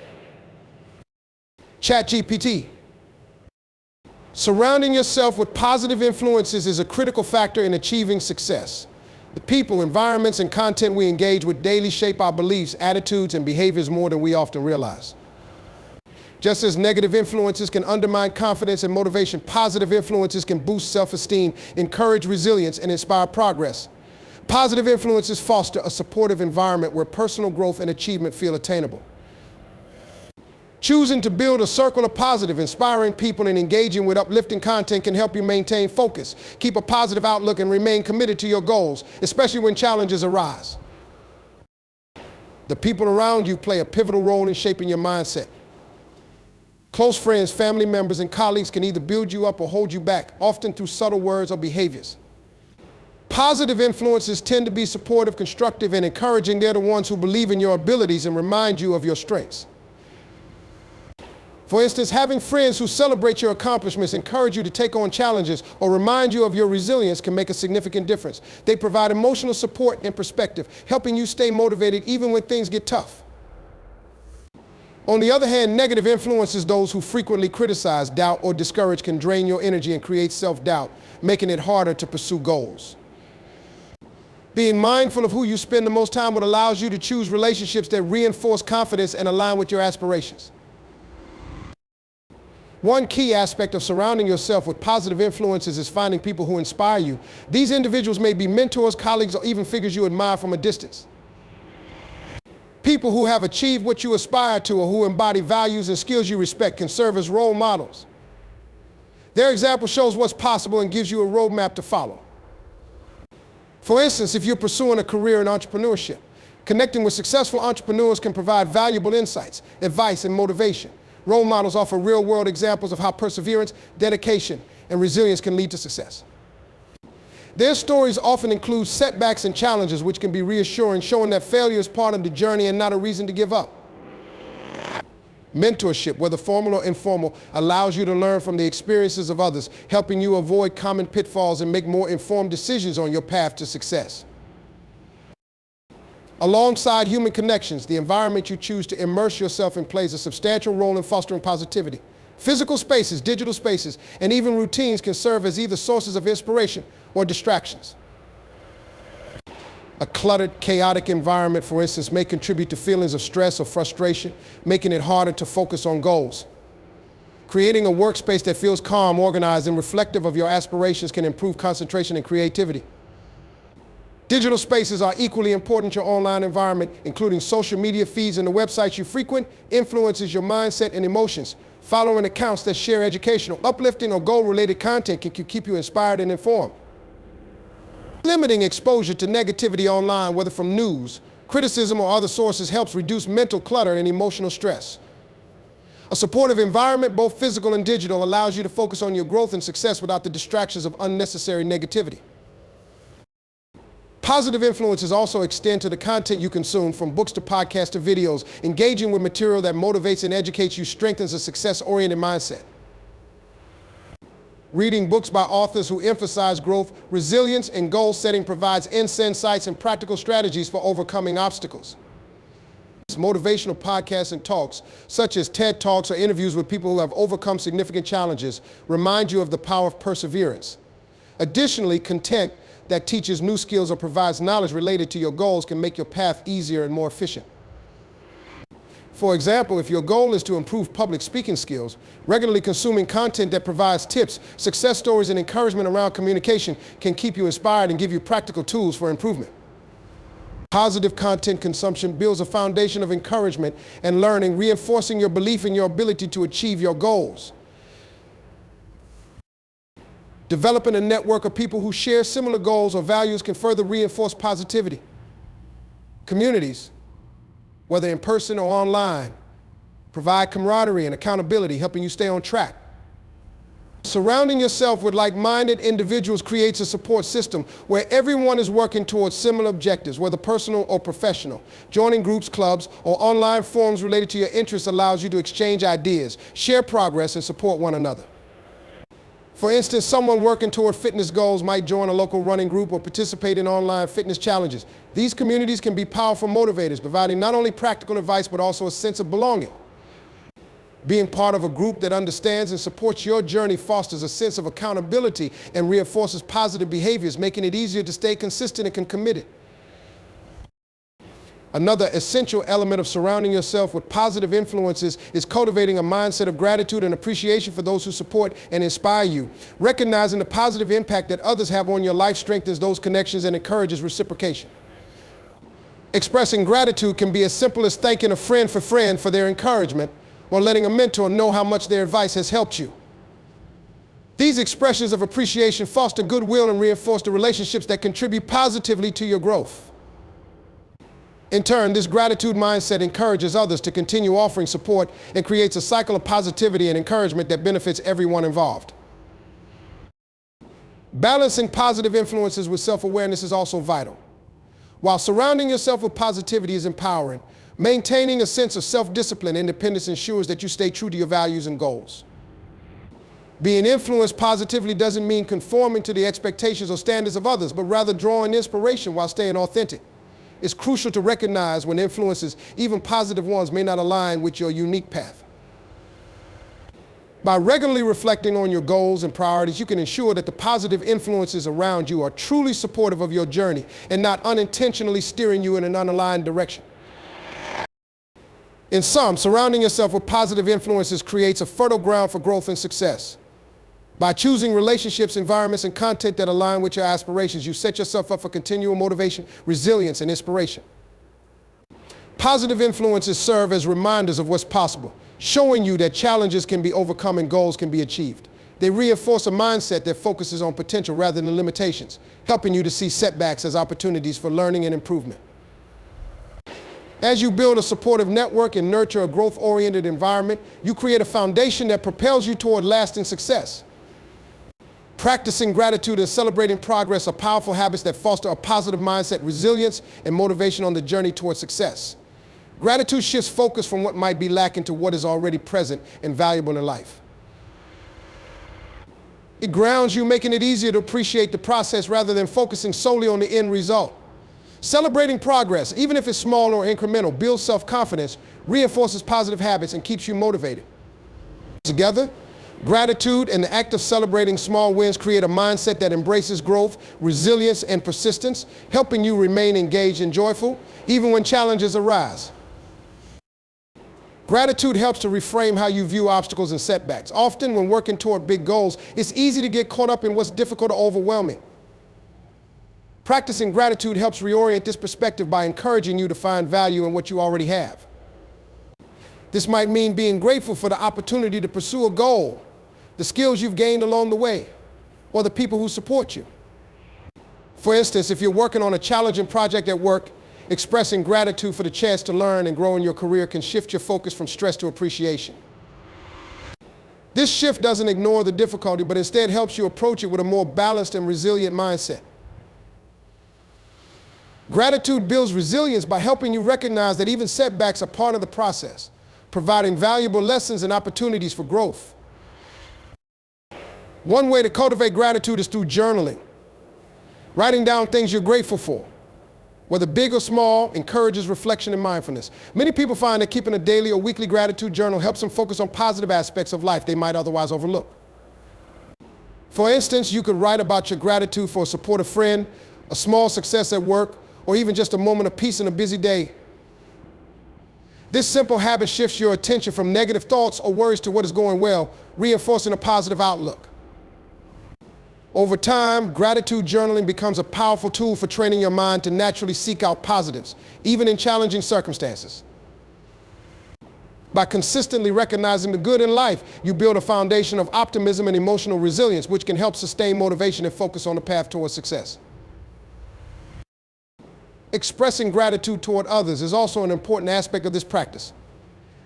ChatGPT. Surrounding yourself with positive influences is a critical factor in achieving success. The people, environments, and content we engage with daily shape our beliefs, attitudes, and behaviors more than we often realize. Just as negative influences can undermine confidence and motivation, positive influences can boost self-esteem, encourage resilience, and inspire progress. Positive influences foster a supportive environment where personal growth and achievement feel attainable. Choosing to build a circle of positive, inspiring people and engaging with uplifting content can help you maintain focus, keep a positive outlook, and remain committed to your goals, especially when challenges arise. The people around you play a pivotal role in shaping your mindset. Close friends, family members, and colleagues can either build you up or hold you back, often through subtle words or behaviors. Positive influences tend to be supportive, constructive, and encouraging. They're the ones who believe in your abilities and remind you of your strengths. For instance, having friends who celebrate your accomplishments, encourage you to take on challenges, or remind you of your resilience can make a significant difference. They provide emotional support and perspective, helping you stay motivated even when things get tough. On the other hand, negative influences, those who frequently criticize, doubt, or discourage, can drain your energy and create self-doubt, making it harder to pursue goals. Being mindful of who you spend the most time with allows you to choose relationships that reinforce confidence and align with your aspirations. One key aspect of surrounding yourself with positive influences is finding people who inspire you. These individuals may be mentors, colleagues, or even figures you admire from a distance. People who have achieved what you aspire to or who embody values and skills you respect can serve as role models. Their example shows what's possible and gives you a roadmap to follow. For instance, if you're pursuing a career in entrepreneurship, connecting with successful entrepreneurs can provide valuable insights, advice, and motivation. Role models offer real-world examples of how perseverance, dedication, and resilience can lead to success. Their stories often include setbacks and challenges, which can be reassuring, showing that failure is part of the journey and not a reason to give up. Mentorship, whether formal or informal, allows you to learn from the experiences of others, helping you avoid common pitfalls and make more informed decisions on your path to success. Alongside human connections, the environment you choose to immerse yourself in plays a substantial role in fostering positivity. Physical spaces, digital spaces, and even routines can serve as either sources of inspiration or distractions. A cluttered, chaotic environment, for instance, may contribute to feelings of stress or frustration, making it harder to focus on goals. Creating a workspace that feels calm, organized, and reflective of your aspirations can improve concentration and creativity. Digital spaces are equally important to your online environment, including social media feeds and the websites you frequent, influences your mindset and emotions. Following accounts that share educational, uplifting, or goal-related content can keep you inspired and informed. Limiting exposure to negativity online, whether from news, criticism, or other sources, helps reduce mental clutter and emotional stress. A supportive environment, both physical and digital, allows you to focus on your growth and success without the distractions of unnecessary negativity. Positive influences also extend to the content you consume, from books to podcasts to videos. Engaging with material that motivates and educates you strengthens a success-oriented mindset. Reading books by authors who emphasize growth, resilience, and goal setting provides insights and practical strategies for overcoming obstacles. Motivational podcasts and talks, such as TED Talks or interviews with people who have overcome significant challenges, remind you of the power of perseverance. Additionally, content that teaches new skills or provides knowledge related to your goals can make your path easier and more efficient. For example, if your goal is to improve public speaking skills, regularly consuming content that provides tips, success stories, and encouragement around communication can keep you inspired and give you practical tools for improvement. Positive content consumption builds a foundation of encouragement and learning, reinforcing your belief in your ability to achieve your goals. Developing a network of people who share similar goals or values can further reinforce positivity. Communities, whether in person or online, provide camaraderie and accountability, helping you stay on track. Surrounding yourself with like-minded individuals creates a support system where everyone is working towards similar objectives, whether personal or professional. Joining groups, clubs, or online forums related to your interests allows you to exchange ideas, share progress, and support one another. For instance, someone working toward fitness goals might join a local running group or participate in online fitness challenges. These communities can be powerful motivators, providing not only practical advice but also a sense of belonging. Being part of a group that understands and supports your journey fosters a sense of accountability and reinforces positive behaviors, making it easier to stay consistent and committed. Another essential element of surrounding yourself with positive influences is cultivating a mindset of gratitude and appreciation for those who support and inspire you. Recognizing the positive impact that others have on your life strengthens those connections and encourages reciprocation. Expressing gratitude can be as simple as thanking a friend for their encouragement, or letting a mentor know how much their advice has helped you. These expressions of appreciation foster goodwill and reinforce the relationships that contribute positively to your growth. In turn, this gratitude mindset encourages others to continue offering support and creates a cycle of positivity and encouragement that benefits everyone involved. Balancing positive influences with self-awareness is also vital. While surrounding yourself with positivity is empowering, maintaining a sense of self-discipline and independence ensures that you stay true to your values and goals. Being influenced positively doesn't mean conforming to the expectations or standards of others, but rather drawing inspiration while staying authentic. It's crucial to recognize when influences, even positive ones, may not align with your unique path. By regularly reflecting on your goals and priorities, you can ensure that the positive influences around you are truly supportive of your journey and not unintentionally steering you in an unaligned direction. In sum, surrounding yourself with positive influences creates a fertile ground for growth and success. By choosing relationships, environments, and content that align with your aspirations, you set yourself up for continual motivation, resilience, and inspiration. Positive influences serve as reminders of what's possible, showing you that challenges can be overcome and goals can be achieved. They reinforce a mindset that focuses on potential rather than limitations, helping you to see setbacks as opportunities for learning and improvement. As you build a supportive network and nurture a growth-oriented environment, you create a foundation that propels you toward lasting success. Practicing gratitude and celebrating progress are powerful habits that foster a positive mindset, resilience, and motivation on the journey toward success. Gratitude shifts focus from what might be lacking to what is already present and valuable in life. It grounds you, making it easier to appreciate the process rather than focusing solely on the end result. Celebrating progress, even if it's small or incremental, builds self-confidence, reinforces positive habits, and keeps you motivated. Together, gratitude and the act of celebrating small wins create a mindset that embraces growth, resilience, and persistence, helping you remain engaged and joyful, even when challenges arise. Gratitude helps to reframe how you view obstacles and setbacks. Often, when working toward big goals, it's easy to get caught up in what's difficult or overwhelming. Practicing gratitude helps reorient this perspective by encouraging you to find value in what you already have. This might mean being grateful for the opportunity to pursue a goal, the skills you've gained along the way, or the people who support you. For instance, if you're working on a challenging project at work, expressing gratitude for the chance to learn and grow in your career can shift your focus from stress to appreciation. This shift doesn't ignore the difficulty, but instead helps you approach it with a more balanced and resilient mindset. Gratitude builds resilience by helping you recognize that even setbacks are part of the process, providing valuable lessons and opportunities for growth. One way to cultivate gratitude is through journaling. Writing down things you're grateful for, whether big or small, encourages reflection and mindfulness. Many people find that keeping a daily or weekly gratitude journal helps them focus on positive aspects of life they might otherwise overlook. For instance, you could write about your gratitude for a supportive friend, a small success at work, or even just a moment of peace in a busy day. This simple habit shifts your attention from negative thoughts or worries to what is going well, reinforcing a positive outlook. Over time, gratitude journaling becomes a powerful tool for training your mind to naturally seek out positives, even in challenging circumstances. By consistently recognizing the good in life, you build a foundation of optimism and emotional resilience, which can help sustain motivation and focus on the path towards success. Expressing gratitude toward others is also an important aspect of this practice.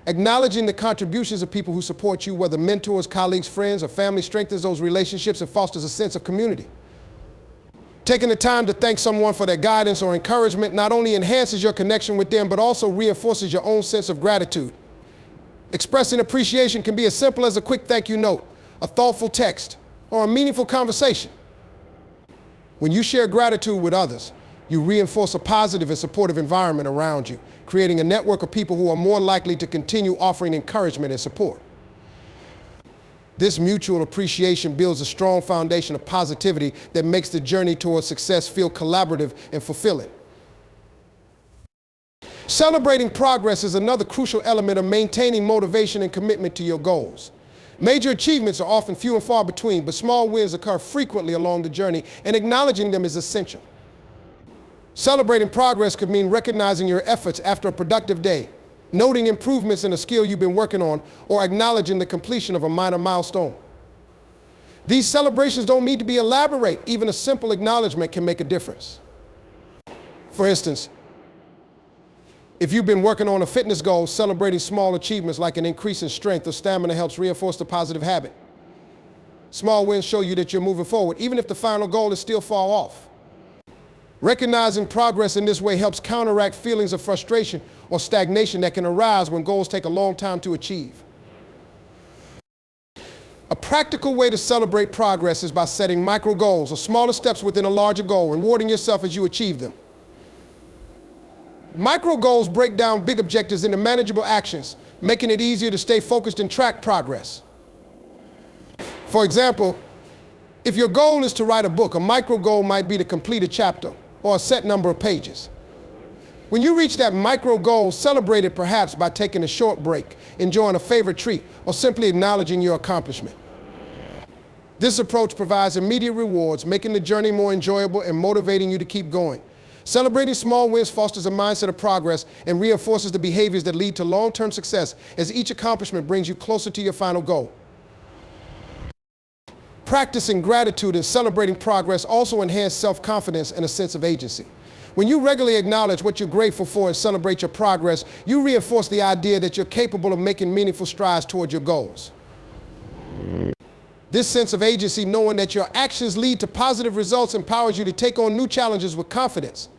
Acknowledging the contributions of people who support you, whether mentors, colleagues, friends, or family, strengthens those relationships and fosters a sense of community. Taking the time to thank someone for their guidance or encouragement not only enhances your connection with them, but also reinforces your own sense of gratitude. Expressing appreciation can be as simple as a quick thank you note, a thoughtful text, or a meaningful conversation. When you share gratitude with others, you reinforce a positive and supportive environment around you, creating a network of people who are more likely to continue offering encouragement and support. This mutual appreciation builds a strong foundation of positivity that makes the journey towards success feel collaborative and fulfilling. Celebrating progress is another crucial element of maintaining motivation and commitment to your goals. Major achievements are often few and far between, but small wins occur frequently along the journey, and acknowledging them is essential. Celebrating progress could mean recognizing your efforts after a productive day, noting improvements in a skill you've been working on, or acknowledging the completion of a minor milestone. These celebrations don't need to be elaborate. Even a simple acknowledgement can make a difference. For instance, if you've been working on a fitness goal, celebrating small achievements like an increase in strength or stamina helps reinforce the positive habit. Small wins show you that you're moving forward, even if the final goal is still far off. Recognizing progress in this way helps counteract feelings of frustration or stagnation that can arise when goals take a long time to achieve. A practical way to celebrate progress is by setting micro goals or smaller steps within a larger goal, rewarding yourself as you achieve them. Micro goals break down big objectives into manageable actions, making it easier to stay focused and track progress. For example, if your goal is to write a book, a micro goal might be to complete a chapter or a set number of pages. When you reach that micro goal, celebrate it perhaps by taking a short break, enjoying a favorite treat, or simply acknowledging your accomplishment. This approach provides immediate rewards, making the journey more enjoyable and motivating you to keep going. Celebrating small wins fosters a mindset of progress and reinforces the behaviors that lead to long-term success, as each accomplishment brings you closer to your final goal. Practicing gratitude and celebrating progress also enhance self-confidence and a sense of agency. When you regularly acknowledge what you're grateful for and celebrate your progress, you reinforce the idea that you're capable of making meaningful strides toward your goals. This sense of agency, knowing that your actions lead to positive results, empowers you to take on new challenges with confidence.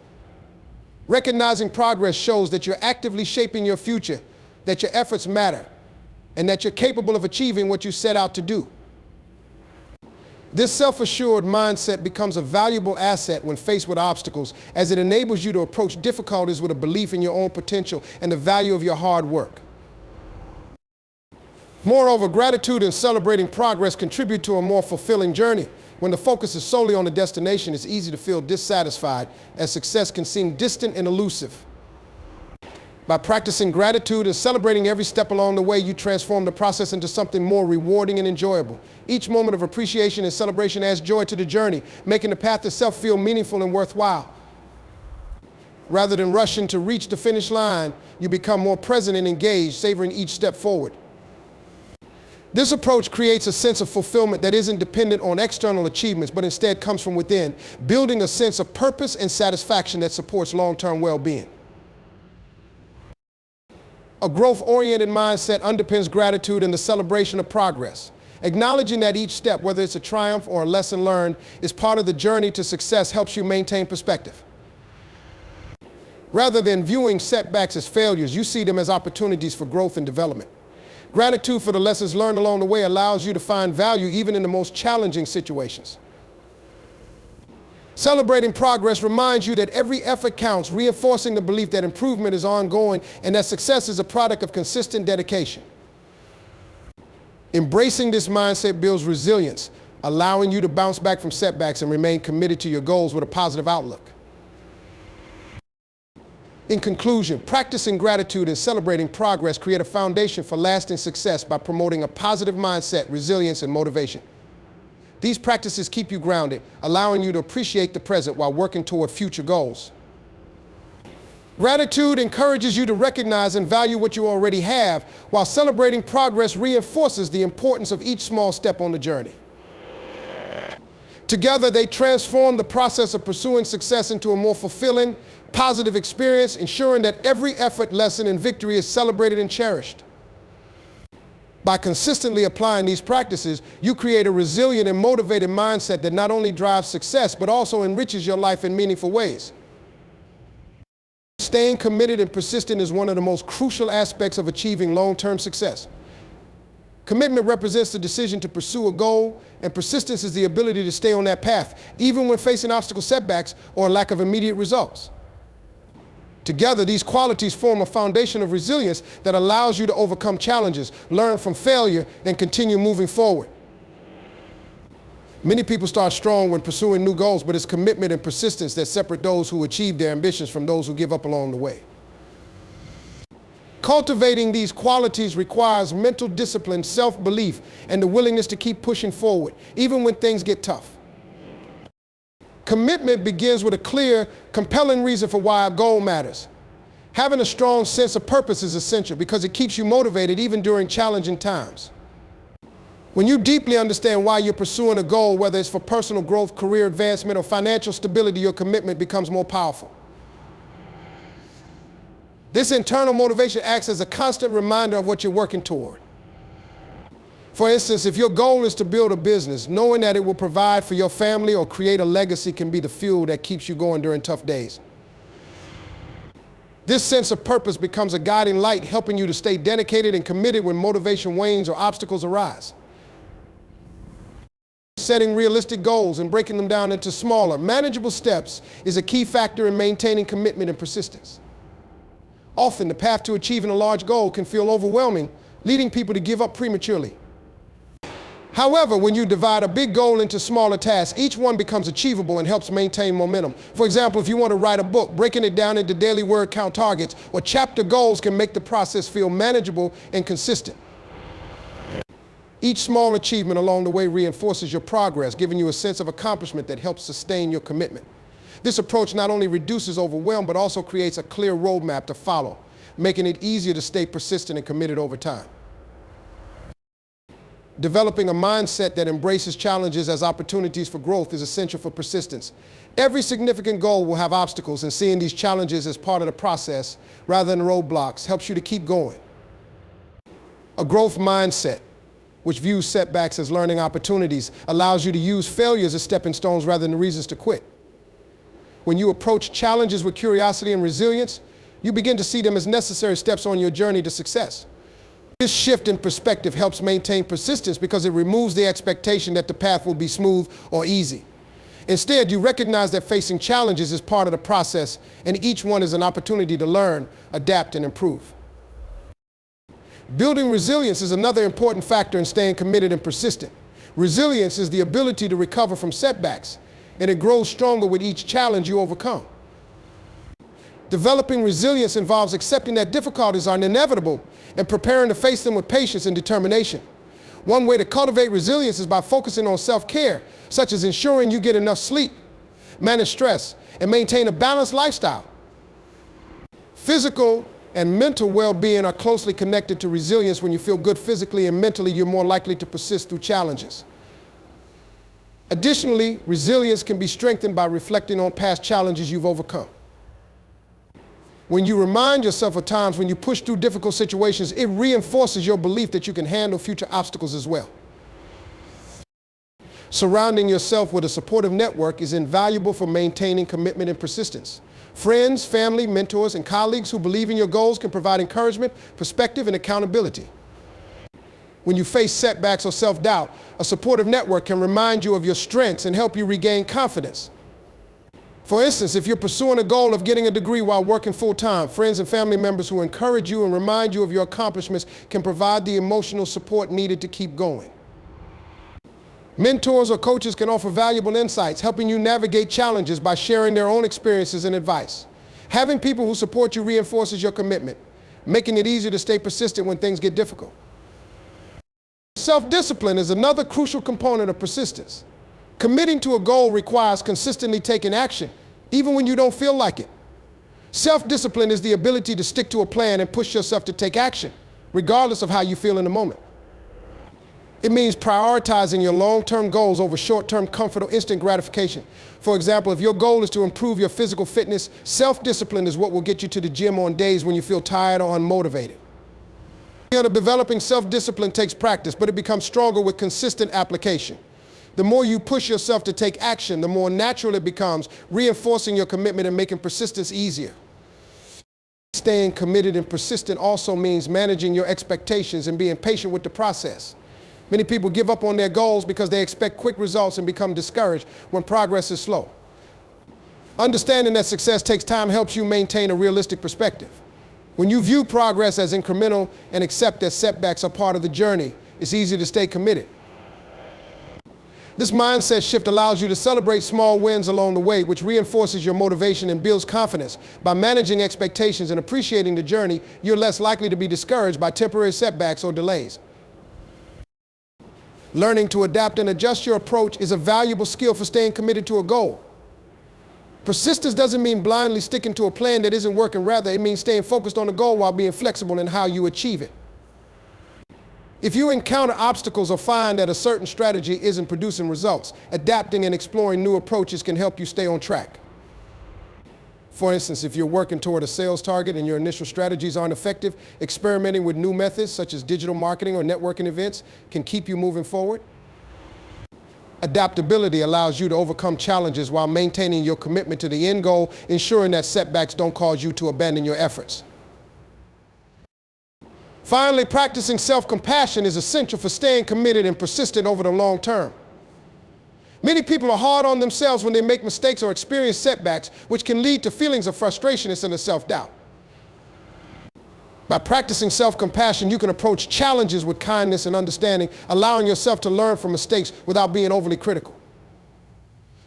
Recognizing progress shows that you're actively shaping your future, that your efforts matter, and that you're capable of achieving what you set out to do. This self-assured mindset becomes a valuable asset when faced with obstacles, as it enables you to approach difficulties with a belief in your own potential and the value of your hard work. Moreover, gratitude and celebrating progress contribute to a more fulfilling journey. When the focus is solely on the destination, it's easy to feel dissatisfied, as success can seem distant and elusive. By practicing gratitude and celebrating every step along the way, you transform the process into something more rewarding and enjoyable. Each moment of appreciation and celebration adds joy to the journey, making the path itself feel meaningful and worthwhile. Rather than rushing to reach the finish line, you become more present and engaged, savoring each step forward. This approach creates a sense of fulfillment that isn't dependent on external achievements, but instead comes from within, building a sense of purpose and satisfaction that supports long-term well-being. A growth-oriented mindset underpins gratitude and the celebration of progress, acknowledging that each step, whether it's a triumph or a lesson learned, is part of the journey to success helps you maintain perspective. Rather than viewing setbacks as failures, you see them as opportunities for growth and development. Gratitude for the lessons learned along the way allows you to find value even in the most challenging situations. Celebrating progress reminds you that every effort counts, reinforcing the belief that improvement is ongoing and that success is a product of consistent dedication. Embracing this mindset builds resilience, allowing you to bounce back from setbacks and remain committed to your goals with a positive outlook. In conclusion, practicing gratitude and celebrating progress create a foundation for lasting success by promoting a positive mindset, resilience, and motivation. These practices keep you grounded, allowing you to appreciate the present while working toward future goals. Gratitude encourages you to recognize and value what you already have, while celebrating progress reinforces the importance of each small step on the journey. Together, they transform the process of pursuing success into a more fulfilling, positive experience, ensuring that every effort, lesson, and victory is celebrated and cherished. By consistently applying these practices, you create a resilient and motivated mindset that not only drives success, but also enriches your life in meaningful ways. Staying committed and persistent is one of the most crucial aspects of achieving long-term success. Commitment represents the decision to pursue a goal, and persistence is the ability to stay on that path, even when facing obstacle setbacks or a lack of immediate results. Together, these qualities form a foundation of resilience that allows you to overcome challenges, learn from failure, and continue moving forward. Many people start strong when pursuing new goals, but it's commitment and persistence that separate those who achieve their ambitions from those who give up along the way. Cultivating these qualities requires mental discipline, self-belief, and the willingness to keep pushing forward, even when things get tough. Commitment begins with a clear, compelling reason for why a goal matters. Having a strong sense of purpose is essential because it keeps you motivated even during challenging times. When you deeply understand why you're pursuing a goal, whether it's for personal growth, career advancement, or financial stability, your commitment becomes more powerful. This internal motivation acts as a constant reminder of what you're working toward. For instance, if your goal is to build a business, knowing that it will provide for your family or create a legacy can be the fuel that keeps you going during tough days. This sense of purpose becomes a guiding light, helping you to stay dedicated and committed when motivation wanes or obstacles arise. Setting realistic goals and breaking them down into smaller, manageable steps is a key factor in maintaining commitment and persistence. Often, the path to achieving a large goal can feel overwhelming, leading people to give up prematurely. However, when you divide a big goal into smaller tasks, each one becomes achievable and helps maintain momentum. For example, if you want to write a book, breaking it down into daily word count targets or chapter goals can make the process feel manageable and consistent. Each small achievement along the way reinforces your progress, giving you a sense of accomplishment that helps sustain your commitment. This approach not only reduces overwhelm, but also creates a clear roadmap to follow, making it easier to stay persistent and committed over time. Developing a mindset that embraces challenges as opportunities for growth is essential for persistence. Every significant goal will have obstacles, and seeing these challenges as part of the process rather than roadblocks helps you to keep going. A growth mindset, which views setbacks as learning opportunities, allows you to use failures as stepping stones rather than reasons to quit. When you approach challenges with curiosity and resilience, you begin to see them as necessary steps on your journey to success. This shift in perspective helps maintain persistence because it removes the expectation that the path will be smooth or easy. Instead, you recognize that facing challenges is part of the process, and each one is an opportunity to learn, adapt, and improve. Building resilience is another important factor in staying committed and persistent. Resilience is the ability to recover from setbacks, and it grows stronger with each challenge you overcome. Developing resilience involves accepting that difficulties are inevitable and preparing to face them with patience and determination. One way to cultivate resilience is by focusing on self-care, such as ensuring you get enough sleep, manage stress, and maintain a balanced lifestyle. Physical and mental well-being are closely connected to resilience. When you feel good physically and mentally, you're more likely to persist through challenges. Additionally, resilience can be strengthened by reflecting on past challenges you've overcome. When you remind yourself of times when you pushed through difficult situations, it reinforces your belief that you can handle future obstacles as well. Surrounding yourself with a supportive network is invaluable for maintaining commitment and persistence. Friends, family, mentors, and colleagues who believe in your goals can provide encouragement, perspective, and accountability. When you face setbacks or self-doubt, a supportive network can remind you of your strengths and help you regain confidence. For instance, if you're pursuing a goal of getting a degree while working full-time, friends and family members who encourage you and remind you of your accomplishments can provide the emotional support needed to keep going. Mentors or coaches can offer valuable insights, helping you navigate challenges by sharing their own experiences and advice. Having people who support you reinforces your commitment, making it easier to stay persistent when things get difficult. Self-discipline is another crucial component of persistence. Committing to a goal requires consistently taking action, even when you don't feel like it. Self-discipline is the ability to stick to a plan and push yourself to take action, regardless of how you feel in the moment. It means prioritizing your long-term goals over short-term comfort or instant gratification. For example, if your goal is to improve your physical fitness, self-discipline is what will get you to the gym on days when you feel tired or unmotivated. Developing self-discipline takes practice, but it becomes stronger with consistent application. The more you push yourself to take action, the more natural it becomes, reinforcing your commitment and making persistence easier. Staying committed and persistent also means managing your expectations and being patient with the process. Many people give up on their goals because they expect quick results and become discouraged when progress is slow. Understanding that success takes time helps you maintain a realistic perspective. When you view progress as incremental and accept that setbacks are part of the journey, it's easier to stay committed. This mindset shift allows you to celebrate small wins along the way, which reinforces your motivation and builds confidence. By managing expectations and appreciating the journey, you're less likely to be discouraged by temporary setbacks or delays. Learning to adapt and adjust your approach is a valuable skill for staying committed to a goal. Persistence doesn't mean blindly sticking to a plan that isn't working. Rather, it means staying focused on the goal while being flexible in how you achieve it. If you encounter obstacles or find that a certain strategy isn't producing results, adapting and exploring new approaches can help you stay on track. For instance, if you're working toward a sales target and your initial strategies aren't effective, experimenting with new methods such as digital marketing or networking events can keep you moving forward. Adaptability allows you to overcome challenges while maintaining your commitment to the end goal, ensuring that setbacks don't cause you to abandon your efforts. Finally, practicing self-compassion is essential for staying committed and persistent over the long term. Many people are hard on themselves when they make mistakes or experience setbacks, which can lead to feelings of frustration and self-doubt. By practicing self-compassion, you can approach challenges with kindness and understanding, allowing yourself to learn from mistakes without being overly critical.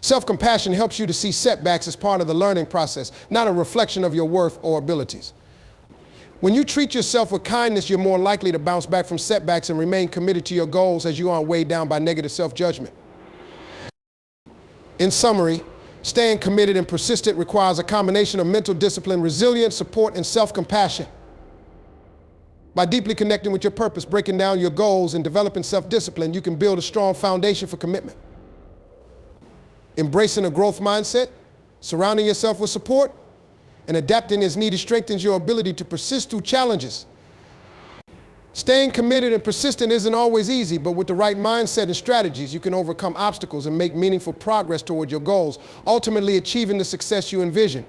Self-compassion helps you to see setbacks as part of the learning process, not a reflection of your worth or abilities. When you treat yourself with kindness, you're more likely to bounce back from setbacks and remain committed to your goals as you aren't weighed down by negative self-judgment. In summary, staying committed and persistent requires a combination of mental discipline, resilience, support, and self-compassion. By deeply connecting with your purpose, breaking down your goals, and developing self-discipline, you can build a strong foundation for commitment. Embracing a growth mindset, surrounding yourself with support, and adapting as needed strengthens your ability to persist through challenges. Staying committed and persistent isn't always easy, but with the right mindset and strategies, you can overcome obstacles and make meaningful progress toward your goals, ultimately achieving the success you envision.